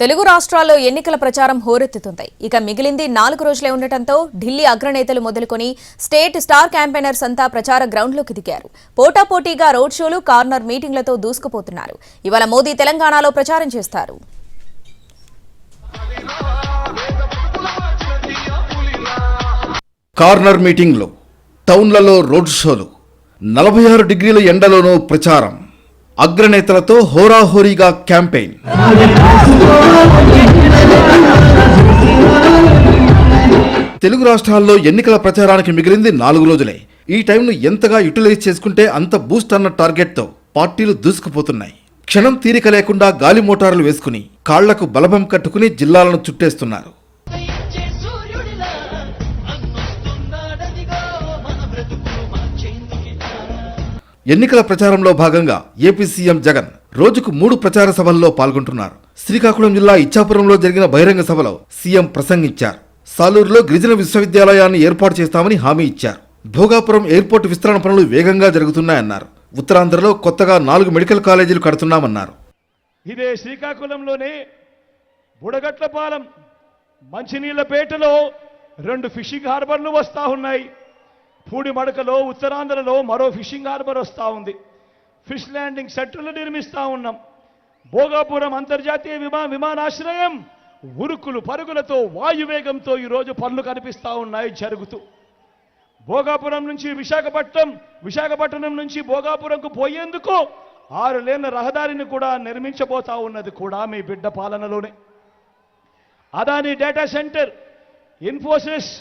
తెలుగు రాష్ట్రాల్లో ఎన్నికల ప్రచారం హోరెత్తుతుంది. ఇక మిగిలింది 4 రోజులే ఉండటంతో ఢిల్లీ అగ్రనేతలు మొదలుకొని స్టేట్ స్టార్ క్యాంపెయినర్స్ అంతా ప్రచార గ్రౌండ్లోకి దిగారు. పోటాపోటీగా రోడ్ షోలు, కార్నర్ మీటింగ్లతో దూసుకుపోతున్నారు. ఇవాళ మోదీ తెలంగాణలో ప్రచారం చేస్తారు. కార్నర్ మీటింగ్లు, టౌన్లలో రోడ్ షోలు, 46 డిగ్రీల ఎండలోనూ ప్రచారం, అగ్రనేతలతో హోరాహోరీగా క్యాంపెయిన్. తెలుగు రాష్ట్రాల్లో ఎన్నికల ప్రచారానికి మిగిలింది 4 రోజులే. ఈ టైంను ఎంతగా యూటిలైజ్ చేసుకుంటే అంత బూస్ట్ అన్న టార్గెట్తో పార్టీలు దూసుకుపోతున్నాయి. క్షణం తీరిక లేకుండా గాలి మోటార్లు వేసుకుని కాళ్లకు బలభం కట్టుకుని జిల్లాలను చుట్టేస్తున్నారు. ఎన్నికల ప్రచారంలో భాగంగా ఏపీ సీఎం జగన్ రోజుకు 3 ప్రచార సభల్లో పాల్గొంటున్నారు. శ్రీకాకుళం జిల్లా ఇచ్చాపురంలో జరిగిన బహిరంగ సభలో సీఎం ప్రసంగించారు. సాలూరులో గిరిజన విశ్వవిద్యాలయాన్ని ఏర్పాటు చేస్తామని హామీ ఇచ్చారు. భోగాపురం ఎయిర్పోర్టు విస్తరణ పనులు వేగంగా జరుగుతున్నాయన్నారు. ఉత్తరాంధ్రలో కొత్తగా 4 మెడికల్ కాలేజీలు కడుతున్నామన్నారు. ఇదే శ్రీకాకుళంలోనే బుడగట్లపాలెం, మంచినీళ్లపేటలో 2 ఫిషింగ్ హార్బర్లు వస్తా ఉన్నాయి. పూడిమడకలో ఉత్తరాంధ్రలో మరో ఫిషింగ్ హార్బర్ వస్తూ ఉంది. ఫిష్ ల్యాండింగ్ సెంటర్లు నిర్మిస్తూ ఉన్నాం. భోగాపురం అంతర్జాతీయ విమానాశ్రయం ఉరుకులు పరుగులతో వాయువేగంతో ఈరోజు పనులు కనిపిస్తూ ఉన్నాయి జరుగుతూ. భోగాపురం నుంచి విశాఖపట్నం నుంచి భోగాపురంకు పోయేందుకు 6 లేన్ల రహదారిని కూడా నిర్మించబోతా ఉన్నది కూడా మీ బిడ్డ పాలనలోనే. అదాని డేటా సెంటర్, ఇన్ఫోసిస్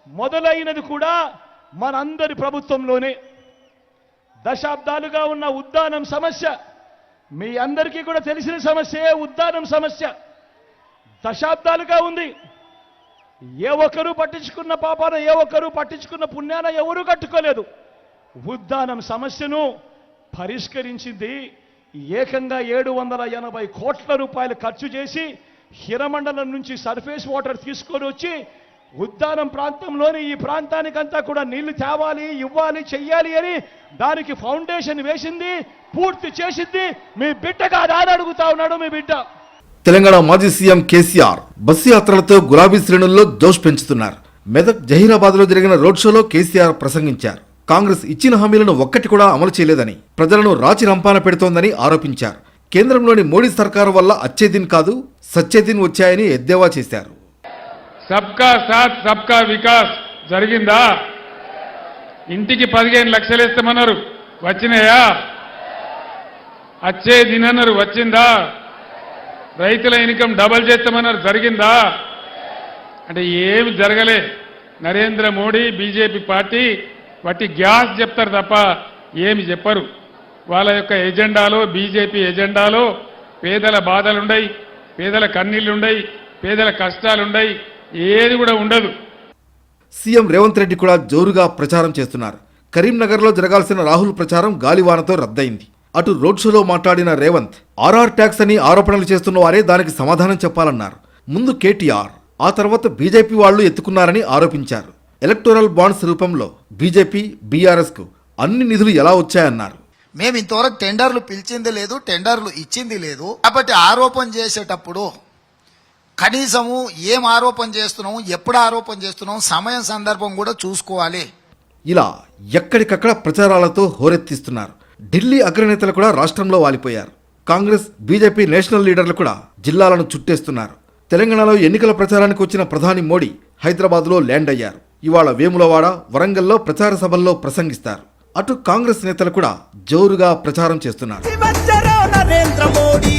మొదలైనది కూడా మనందరి ప్రభుత్వంలోనే. దశాబ్దాలుగా ఉన్న ఉద్దానం సమస్య, మీ అందరికీ కూడా తెలిసిన సమస్యే ఉద్దానం సమస్య. దశాబ్దాలుగా ఉంది. ఏ ఒక్కరూ పట్టించుకున్న పాపాన, ఏ ఒక్కరూ పట్టించుకున్న పుణ్యాన ఎవరూ కట్టుకోలేదు. ఉద్దానం సమస్యను పరిష్కరించింది ఏకంగా 780 కోట్ల రూపాయలు ఖర్చు చేసి హిరమండలం నుంచి సర్ఫేస్ వాటర్ తీసుకొని వచ్చి ఉద్దానం ప్రాంతంలోని ఈ ప్రాంతానికంతా కూడా నీళ్లు తేవాలి, ఇవ్వాలి, చెయ్యాలి అని దానికి ఫౌండేషన్ వేసింది, పూర్తి చేసింది మీ బిడ్డ కాదా అని అడుగుతా ఉన్నాడు మీ బిడ్డ. తెలంగాణ మాజీ సీఎం కేసీఆర్ బస్సు యాత్రలతో గులాబీ శ్రేణుల్లో జోష్ పెంచుతున్నారు. మెదక్, జహీరాబాద్ లో జరిగిన రోడ్ షోలో కేసీఆర్ ప్రసంగించారు. కాంగ్రెస్ ఇచ్చిన హామీలను ఒక్కటి కూడా అమలు చేయలేదని, ప్రజలను రాచి రంపాన పెడుతోందని ఆరోపించారు. కేంద్రంలోని మోడీ సర్కారు వల్ల అచ్చేదిన్ కాదు సచ్చేదిన్ వచ్చాయని ఎద్దేవా చేశారు. సబ్కా సాత్ సబ్కా వికాస్ జరిగిందా? ఇంటికి 15 లక్షలు ఇస్తామన్నారు, వచ్చినాయా? వచ్చే దినన్నారు, వచ్చిందా? రైతుల ఇన్కమ్ డబల్ చేస్తామన్నారు, జరిగిందా? అంటే ఏమి జరగలే. నరేంద్ర మోడీ బీజేపీ పార్టీ వాటి గ్యాస్ చెప్తారు తప్ప ఏమి చెప్పరు. వాళ్ళ యొక్క ఎజెండాలో, బీజేపీ ఎజెండాలో పేదల బాధలుండయి, పేదల కన్నీళ్లుండయి, పేదల కష్టాలుండయి, ఏది కూడా ఉండదు. సీఎం రేవంత్ రెడ్డి కూడా జోరుగా ప్రచారం చేస్తున్నారు. కరీంనగర్లో జరగాల్సిన రాహుల్ ప్రచారం గాలివానతో రద్దయింది. అటు రోడ్ షోలో మాట్లాడిన రేవంత్ ఆర్ఆర్ ట్యాక్స్ అని ఆరోపణలు చేస్తున్న వారే దానికి సమాధానం చెప్పాలన్నారు. ముందు కేటీఆర్, ఆ తర్వాత బీజేపీ వాళ్లు ఎత్తుకున్నారని ఆరోపించారు. ఎలక్టోరల్ బాండ్స్ రూపంలో బీజేపీ, బీఆర్ఎస్ కు అన్ని నిధులు ఎలా వచ్చాయన్నారు. మేము ఇంతవరకు టెండర్లు పిలిచింది లేదు, టెండర్లు ఇచ్చింది లేదు. కాబట్టి ఆరోపణ చేసేటప్పుడు కనీసము ఏం ఆరోపణ చేస్తున్నాము, ఎప్పుడు ఆరోపణ చేస్తున్నాము, సమయం సందర్భం కూడా చూసుకోవాలి. ఇలా ఎక్కడికక్కడ ప్రచారాలతో హోరెత్తిస్తున్నారు. ఢిల్లీ అగ్రనేతలు కూడా రాష్ట్రంలో వాలిపోయారు. కాంగ్రెస్, బీజేపీ నేషనల్ లీడర్లు కూడా జిల్లాలను చుట్టేస్తున్నారు. తెలంగాణలో ఎన్నికల ప్రచారానికి వచ్చిన ప్రధాని మోడీ హైదరాబాద్లో ల్యాండ్ అయ్యారు. ఇవాళ వేములవాడ, వరంగల్లో ప్రచార సభల్లో ప్రసంగిస్తారు. అటు కాంగ్రెస్ నేతలు కూడా జోరుగా ప్రచారం చేస్తున్నారు. నరేంద్ర మోడీ